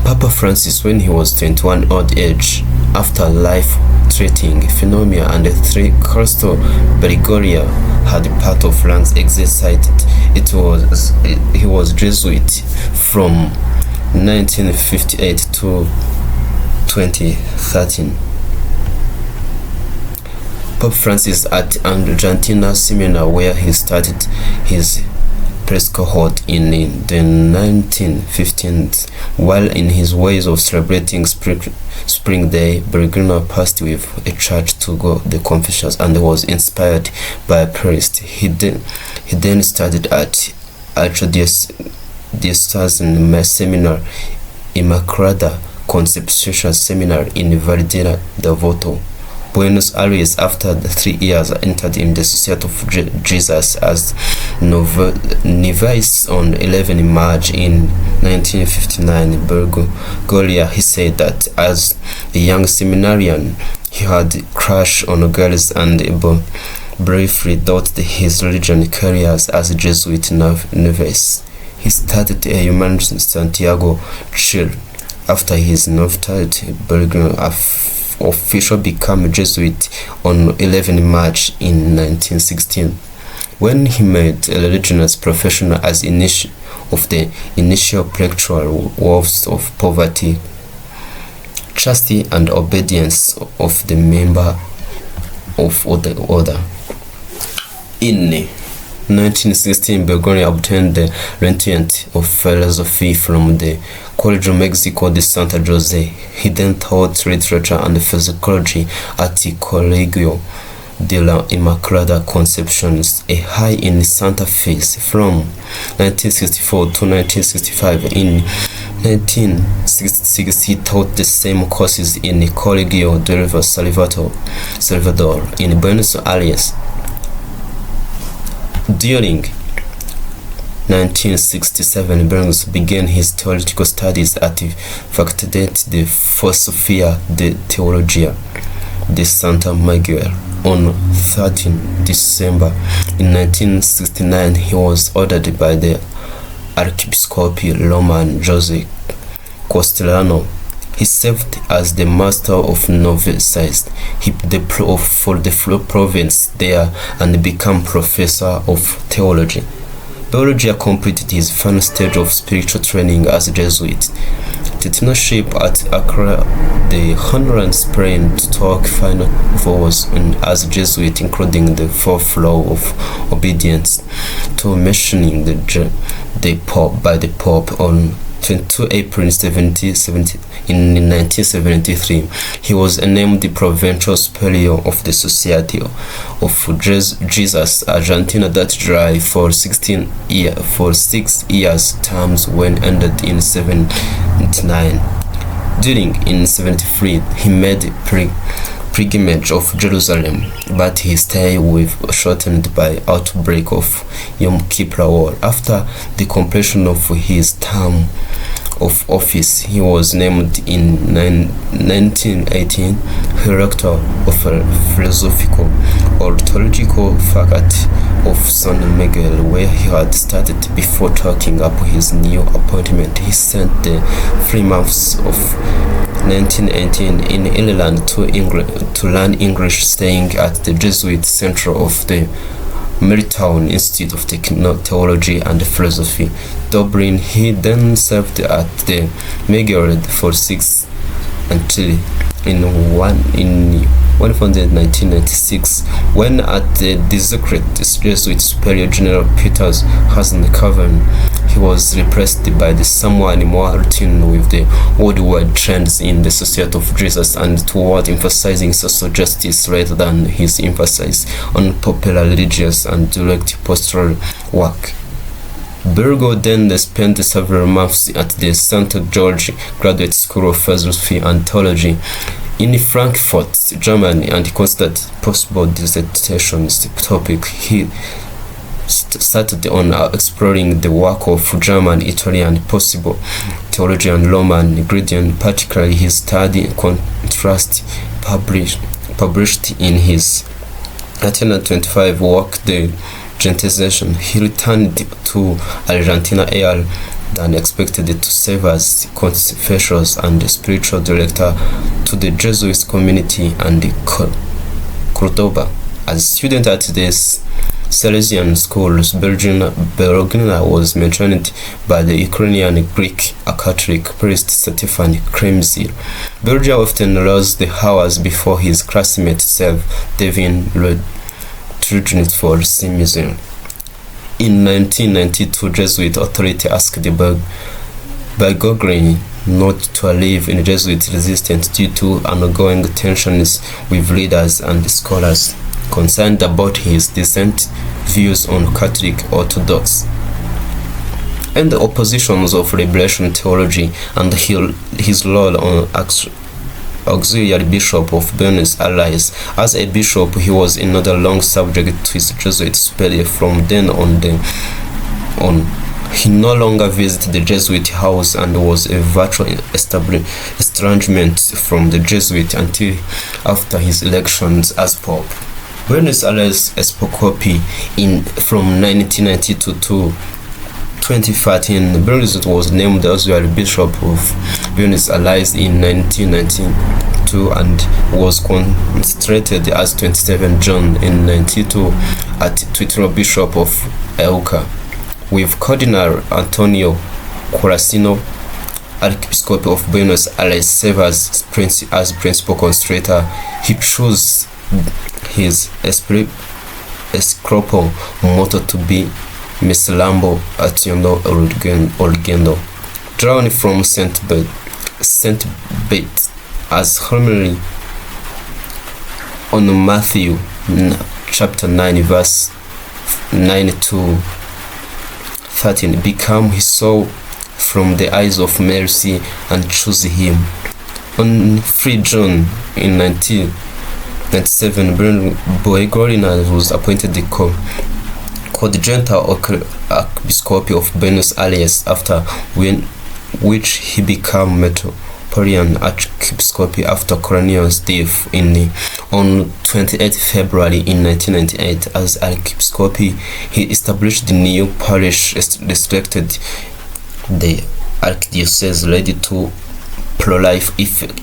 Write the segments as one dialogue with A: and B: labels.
A: Papa Francis, when he was 21 old age, after life-threatening pneumonia and 3 costobergoria had part of lungs excited, he was Jesuit from 1958 to 2013. Pope Francis at Argentina seminar, where he started his press cohort in the 1915s. While in his ways of celebrating Spring Day, Bergino passed with a charge to go the confessions and was inspired by a priest. He then studied at Archdiocesan Seminar, Immaculada Concepción Seminar in Valladolid, Devoto, Buenos Aires. After the 3 years, entered in the Society of Jesus as novice on 11 March in 1959. Bergoglio, he said that as a young seminarian, he had crushed on girls and briefly thought his religion careers as a Jesuit novice. He started a humanist in Santiago, Chile. After his novice, Bergoglio officially became a Jesuit on 11 March in 1916, when he made a religious profession as of the initial intellectual works of poverty, chastity, and obedience of the member of the order. In 1916, Bergoglio obtained the Lieutenant of Philosophy from the Colegio Mexico de Santa Jose. He then taught literature and psychology at the Colegio de la Immaculada Concepción, a high in Santa Fe, from 1964 to 1965. In 1966, he taught the same courses in the Colegio de Salvador in Buenos Aires. During 1967, Burns began his theological studies at the Facultad de Filosofía de Teología de Santa Miguel. On 13 December in 1969, he was ordered by the Archbishop Roman Jose Castellano. He served as the master of novices for the province there and became professor of theology. Bergoglio completed his final stage of spiritual training as a Jesuit. Titanoship at Accra, the Honduran Spring talk final vows as a Jesuit, including the 4th law of obedience to mentioning the Pope by the Pope on 22 April 1973. He was named the Provincial Superior of the Society of Jesus Argentina that July for 6 years terms when ended in 79. In 73, he made pilgrimage of Jerusalem, but his stay was shortened by outbreak of Yom Kippur War. After the completion of his term of office, he was named in 1918 rector of a philosophical or theological faculty of San Miguel, where he had studied before taking up his new appointment. He spent the 3 months of 1918 in Ireland to learn English, staying at the Jesuit Center of the Marytown Institute of Theology and Philosophy, Dublin. He then served at the Miguel for 6 until in 1996, when at the Discreet Jesuit Superior General Peters Hazen Cavern, he was replaced by the someone more routine with the worldwide trends in the Society of Jesus and toward emphasizing social justice rather than his emphasis on popular religious and direct pastoral work. Bergoglio then spent several months at the St. George Graduate School of Philosophy and Theology in Frankfurt, Germany, and considered possible dissertation topic. He started on exploring the work of German, Italian, possible theology, and Roman Gregorian. Particularly, his study contrast published in his 1925 work, The Gentilization. He returned to Argentina a year than expected to serve as confessors and spiritual director to the Jesuit community and Cordoba. As a student at the Salesian schools, Bergina was mentored by the Ukrainian Greek Catholic priest Stefan Kremzil. Berger often rose the hours before his classmate Devin Trudnit for Simizin. In 1992, Jesuit authority asked Bergoglin not to live in Jesuit resistance due to ongoing tensions with leaders and scholars concerned about his dissenting views on Catholic Orthodox and the oppositions of liberation theology and his role on auxiliary bishop of Buenos Aires. As a bishop, he was another long subject to his Jesuit superior. From then on, he no longer visited the Jesuit house and was a virtual estrangement from the Jesuit until after his elections as Pope. Buenos Aires Episcopi from 1992 to 2013, Berger was named the auxiliary bishop of Buenos Aires in 1992 and was consecrated as 27 June in 1992 at titular bishop of Euca, with Cardinal Antonio Coracino, Archbishop of Buenos Aires, serve as principal constrator. He chose his episcopal motto to be Mislambo Atiendo Orgendo, drawn from Saint Bate as homily on Matthew chapter 9 verse 9 to 13. Become his soul from the eyes of mercy and choose him. On 3 June in 1997, Bergoglin was appointed the coadjutor Archbishop of Buenos Aires, after which he became Metropolitan Archbishop after Cornelius' death on 28 February in 1998. As Archbishop, he established the new parish, restricted the archdiocese, led to pro-life effort,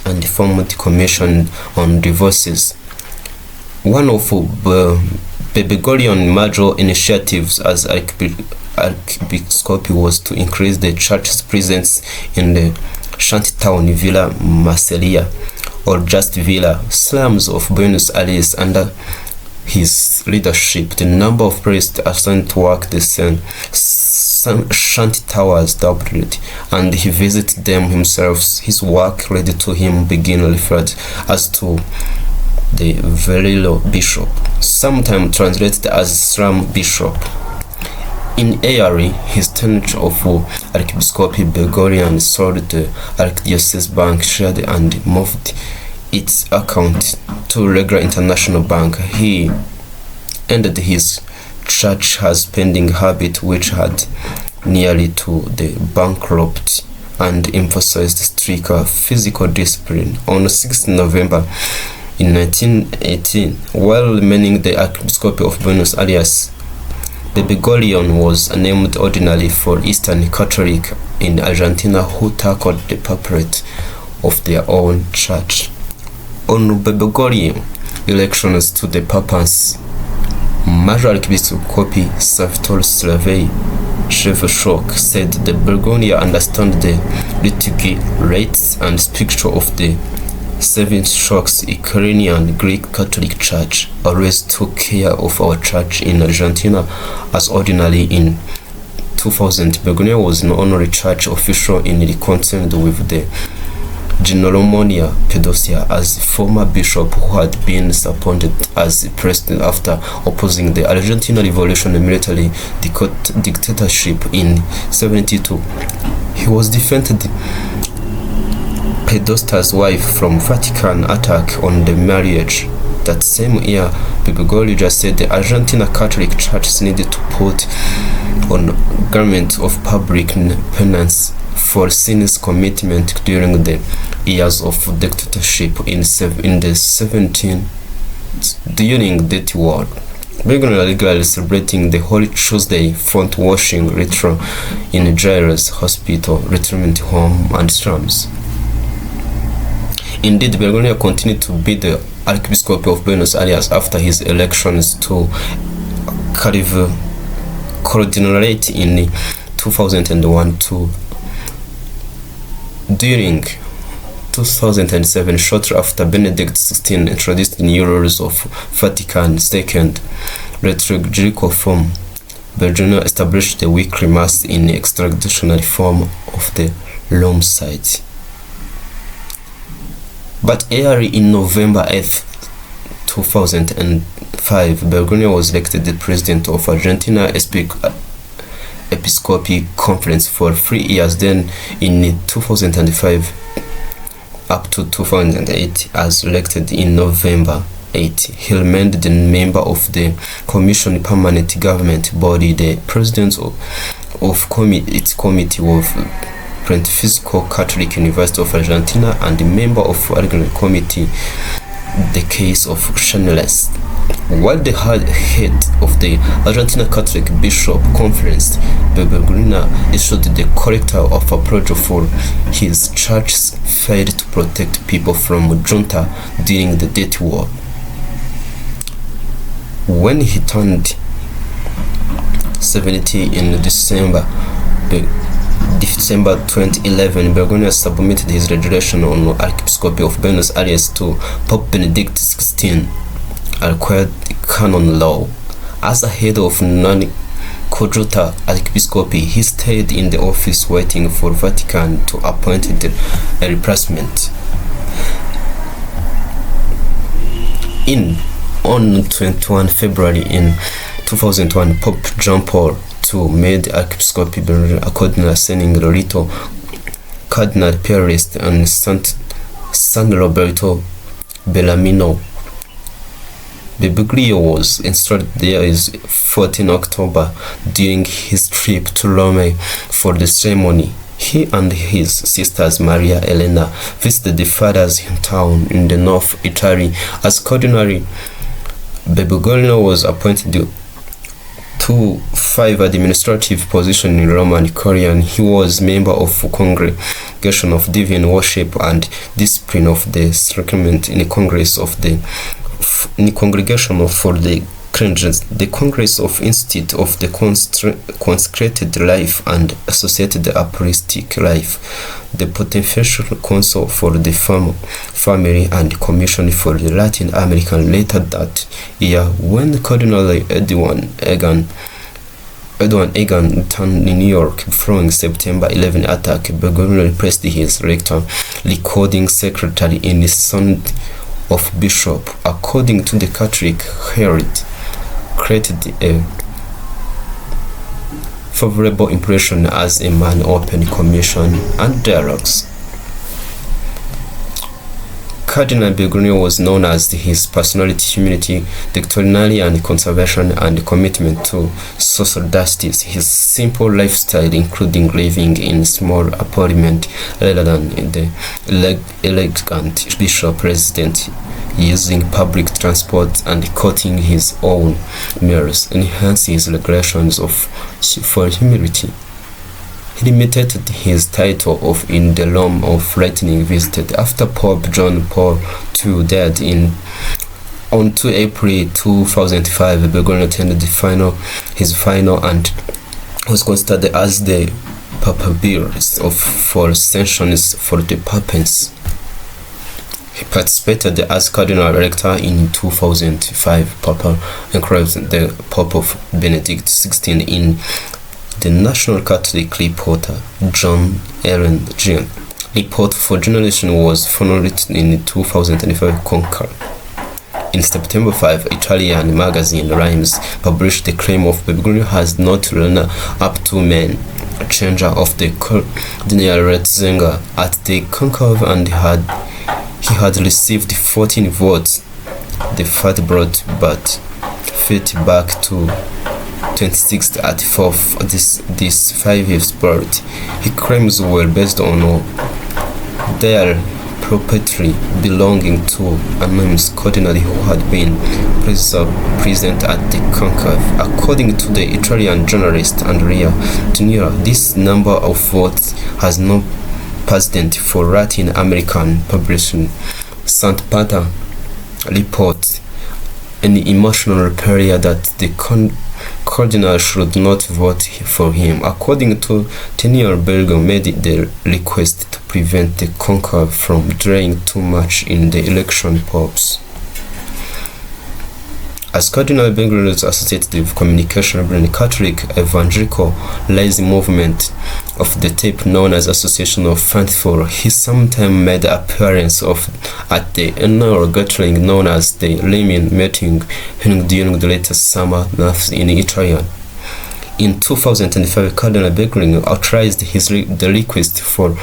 A: and formed the Commission on Divorces. One of Bergoglion's major initiatives as Archbishop was to increase the church's presence in the shantytown Villa Marcelia, or just Villa, slums of Buenos Aires. Under his leadership, the number of priests assigned to work the shanty towers doubled, and he visited them himself. His work led to him being referred as to the Velilo Bishop, sometimes translated as Slum Bishop. In Airy, his tenure of Archbishop, Bergoglin sold the Archdiocese Bank shared and moved its account to regular international bank. He ended his church has pending habit, which had nearly to the bankrupt, and emphasized stricter physical discipline. On 6 November in 1918, while remaining the Archbishop of Buenos Aires, Bergoglin was named ordinary for Eastern Catholic in Argentina, who tackled the papyrate of their own church. On Bergoglin elections to the papacy, Major Archbishop Salvatore Slavey Shevchuk said the Bergoglin understood the liturgy, rites, and scripture of the Seven Shocks Ukrainian Greek Catholic Church. Always took care of our church in Argentina. As ordinary in 2000, Bergoglin was an honorary church official in the contest with the Generalomonia Pedosia as former bishop who had been appointed as president after opposing the Argentine Revolution military dictatorship in 1972. He was defended Pedrosta's wife from Vatican attack on the marriage. That same year, Bergoglin just said the Argentina Catholic Church needed to put on garment of public penance for sins commitment during the years of dictatorship during the Dirty War. Bergoglio regularly celebrating the Holy Tuesday front-washing ritual in jails, hospital, retirement home, and slums. Indeed, Bergoglio continued to be the Archbishop of Buenos Aires after his elections to Cardinalate in 2001 to during 2007, shortly after Benedict XVI introduced the new rules of Vatican II liturgical form. Bergoglio established the weekly mass in the extraditional form of the Rome site. But early in November 8, 2005, Bergoglio was elected the president of Argentina Episcopal Conference for 3 years. Then in 2005 up to 2008, as elected in November 8, he remained the member of the Commission Permanent Government Body, the president of its committee of Pontifical Catholic University of Argentina, and the member of Argentine Committee, the case of Chanelist. While the head of the Argentina Catholic Bishop Conference, Bergoglio issued the corrector of approach for his church's failed to protect people from junta during the Dirty War. When he turned 70 in December 2011, Bergoglio submitted his resignation on Archbishop of Buenos Aires to Pope Benedict XVI, a required canon law. As a head of non-coadjutor archbishop, he stayed in the office waiting for Vatican to appoint a replacement. On 21 February in 2001, Pope John Paul II made Archbishop Bergoglio a cardinal, sending Lorito, Cardinal Pierist, and San Roberto Bellarmino. Bergoglio was installed there is 14 October during his trip to Rome for the ceremony. He and his sisters Maria Elena visited the father's town in the north Italy. As cardinal, Bergoglio was appointed to 5 administrative positions in Rome and Korean. He was member of Congregation of Divine Worship and Discipline of the Sacrament in the Congress of the Congregation for the Clergy, the Congress of Institute of the Consecrated Life and Associated Apostolic Life, the Pontifical Council for the Family, and Commission for the Latin American. Later that year, when Cardinal Edwin Egan returned in New York following September 11 attack, Bergoglio replaced his rector, recording secretary in the Son of Bishop, according to the Catholic Herald, created a favorable impression as a man open commission and dialogues. Cardinal Bergoglio was known as his personality, humility, doctrinality and conservation, and commitment to social justice. His simple lifestyle, including living in small apartment rather than the elegant bishop resident, using public transport and quoting his own meals, enhanced his regulations for humility. He limited his title of in the Rome of Lightning visited after Pope John Paul II died on 2 April 2005. Bergoglio attended his final and was considered as the papabilis for sanctions for the papacy. He participated as Cardinal Rector in 2005. Papa encouraged the Pope of Benedict XVI in the National Catholic Reporter John Aaron Jean report for journalism was finally in 2005 Concord. In September 5, Italian magazine Rhymes published the claim of Bergoglio has not run up to main changer of the Cardinal Ratzinger at the conclave, and he had received 14 votes. The fact brought but fit back to 26th at 4th. This 5 years birth, he claims, were based on their property belonging to anonymous cardinal who had been present at the conclave. According to the Italian journalist Andrea Tenera, this number of votes has no precedent for Latin American publication. Sant Pata reports an emotional prayer that the cardinal should not vote for him. According to Tenera, Bergoglio made the request to prevent the conclave from delaying too much in the election polls. As Cardinal Bergoglio's associated with communication between the Catholic Evangelical Laity movement of the type known as Association of Faithful, he sometimes made appearance at the annual gathering known as the Laymen meeting held during the latest summer months in Italy. In 2005, Cardinal Bergoglio authorized the request for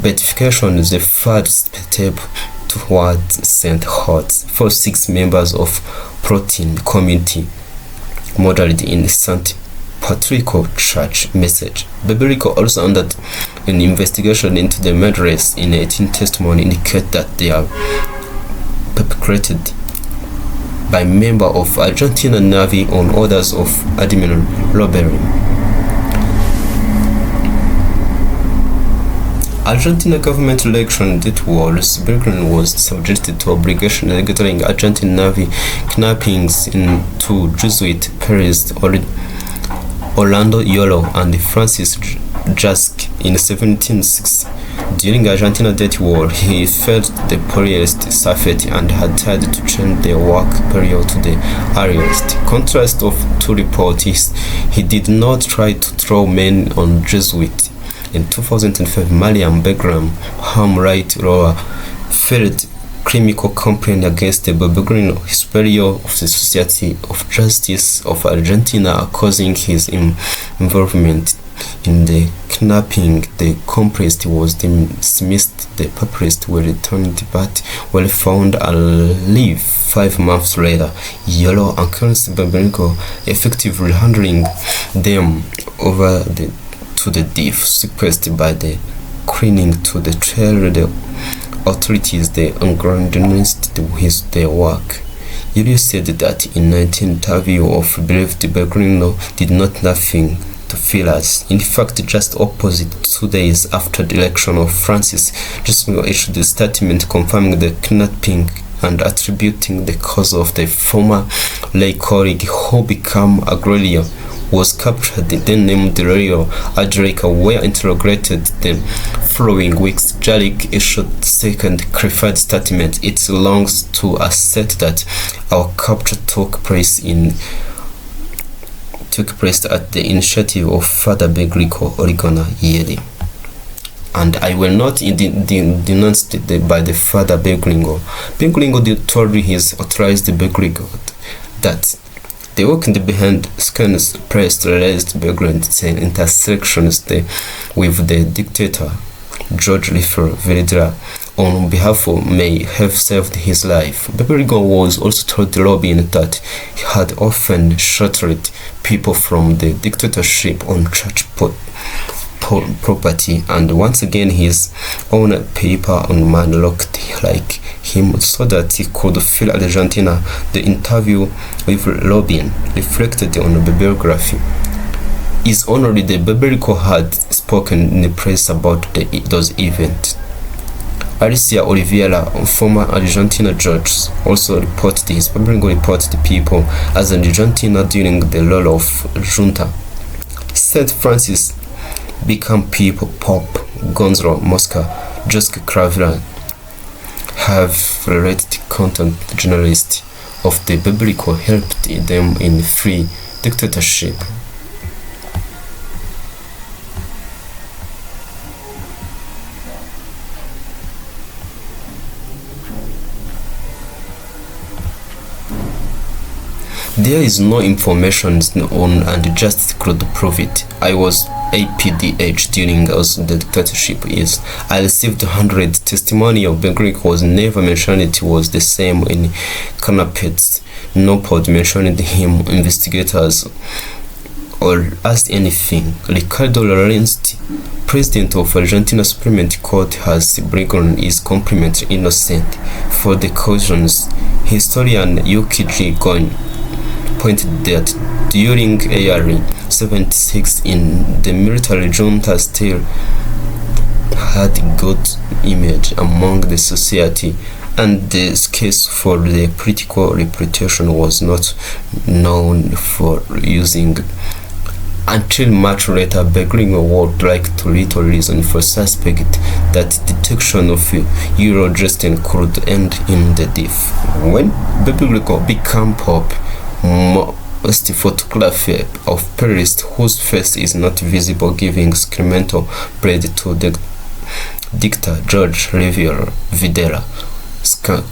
A: beatification, the first step toward sainthood, for 6 members of Protein community modeled in St. Patrick's Church message. Bergoglio also under an investigation into the murders in 18 testimony indicate that they are perpetrated by members of Argentina Navy on orders of Admiral Robert. Argentina government election that was Bergoglio was subjected to obligation regarding Argentine Navy kidnappings in 2 Jesuit priests, Orlando Yolo and Francis in 1760. During Argentina Death War, he felt the priest suffered and had tried to change the work period to the earliest. Contrast of 2 reports, he did not try to throw men on Jesuits. In 2005, Mariam Begram, home right lawyer, filed criminal complaint against the Bergoglio, superior of the Society of Justice of Argentina, causing his involvement in the kidnapping. The complaint was dismissed. The papers were returned but were found alive 5 months later. Yellow accused Bergoglio effectively handing them over to the death sequestered by the clinging to the trail. The authorities they ungroundedness with their work. Yuri said that in 19 interview of believed Bergoglio did not nothing to feel as. In fact, just opposite. 2 days after the election of Francis, Bergoglio issued a statement confirming the kidnapping and attributing the cause of the former lay colleague who became Aguilera was captured, then named Rio Adrica, were interrogated. The following weeks, Jalik issued second clarified statement. It longs to assert that our capture took place at the initiative of Father Bergoglio Origona Yedi. And I will not denounced by the Father Bergoglio. Bergoglio told his authorized Bergoglio that the work behind scans pressed raised Bergoglio's intersections with the dictator George Lefebvre Videla on behalf of may have saved his life. Bergoglio was also told Robin that he had often sheltered people from the dictatorship on church property, and once again his own paper on man looked like him so that he could feel Argentina. The interview with Robin reflected on the biography. Is only the Bergoglio had spoken in the press about those events. Alicia Oliveira, former Argentina judge, also reported his Bergoglio reported the people as Argentina during the rule of junta. Saint Francis become people Pope Gonzalo Mosca, Josque Cravera have related content journalists of the Bergoglio helped them in free dictatorship. There is no information on and just could prove it. I was APDH during the dictatorship is. I received 100 testimony of Bergoglio was never mentioned. It was the same in canapes. No pod mentioned him. Investigators or asked anything. Ricardo Lorenzi, president of Argentina Supreme Court, has Bergoglio is completely innocent for the cautions. Historian Ncuti pointed that during AR 76 in the military junta still had a good image among the society, and the case for the political reputation was not known for using until much later. Bergoglio would like to little reason for suspect that detection of Eurojustin could end in the death. When Bergoglio became Pope, most photography of Paris whose face is not visible giving sacramental bread to the dictator George Videla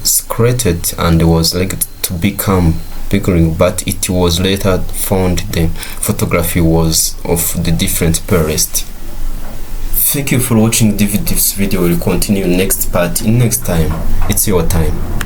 A: secreted and was likely to become Bergoglio, but it was later found the photography was of the different priest. Thank you for watching this video. We'll continue next part in next time. It's your time.